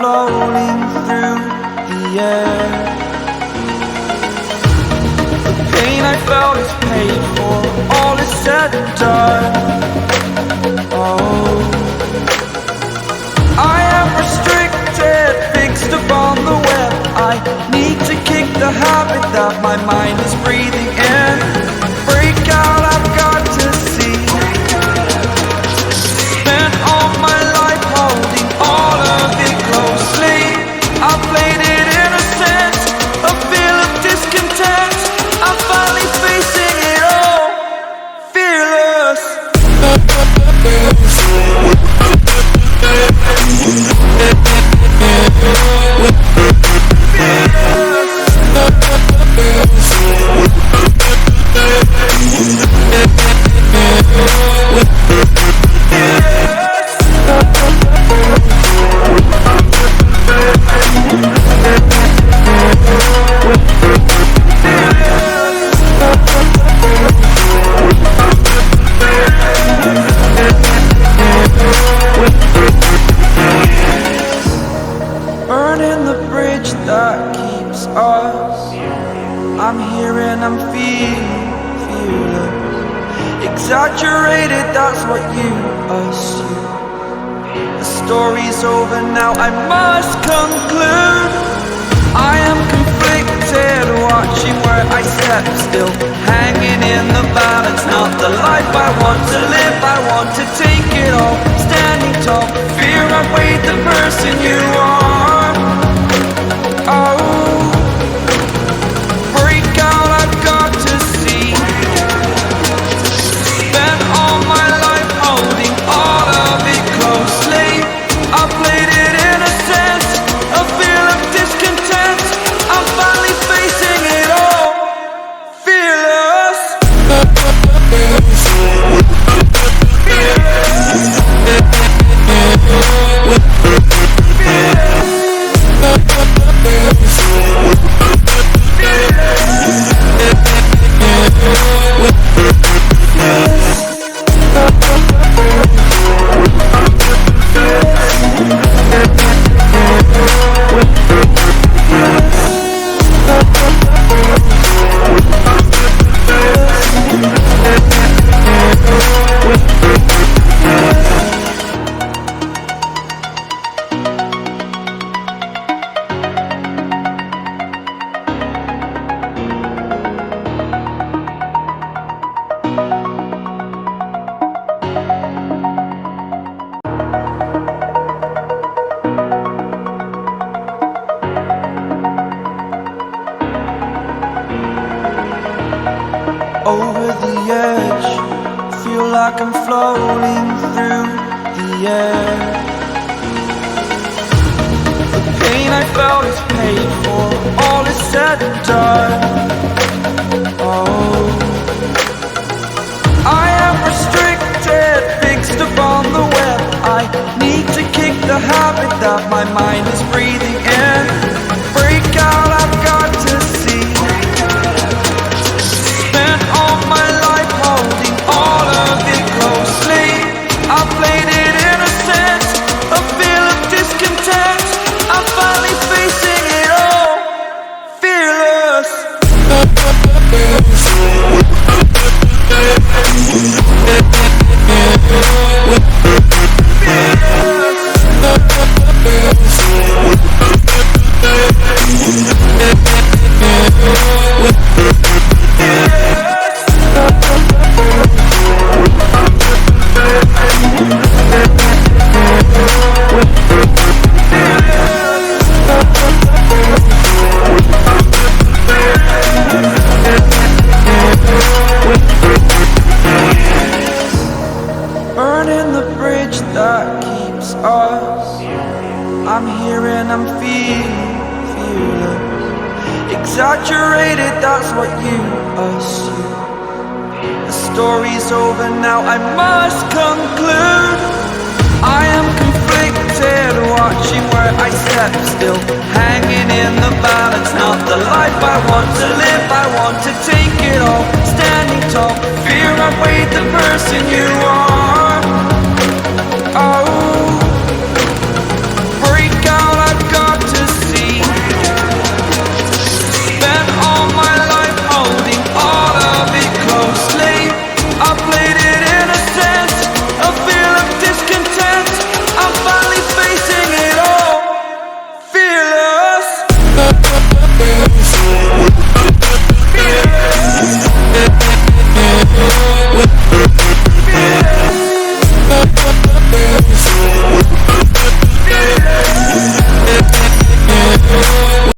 floating through the air. The pain I felt is paid for, all is said and done. Oh, I am restricted, fixed upon the web. I need to kick the habit that my mind is breathing in. Break out, I've got to see. Spent all my life holding all of it closely. I played it innocent, a feel of discontent. I'm finally facing it all, fearless. Burning the bridge that keeps us. I'm here and I'm feeling exaggerated, that's what you assume. The story's over now, I must conclude. I am conflicted, watching where I step still, hanging in the balance. Not the life I want to live, I want to take it all. Standing tall, fear outweighed the person you are. Oh, break out, I've got to see. Spent all my life holding all of it closely. I played it innocent, a feel of discontent. I'm finally facing it all, fearless. Over the edge, feel like I'm floating through the air. The pain I felt is paid for, all is said and done. Oh, I am restricted, fixed upon the web. I need to kick the habit that my mind is breathing in. Break out, I've got to see. Spent all my life holding all of it closely. I played it innocent, a feel of discontent. I'm finally facing it all, fearless. Burning the bridge that keeps us. I'm here and I'm feeling exaggerated, that's what you assume. The story's over now, I must conclude. I am conflicted, watching where I step still, hanging in the balance. Not the life I want to live, I want to take it all. Standing tall, fear outweighed the person you are.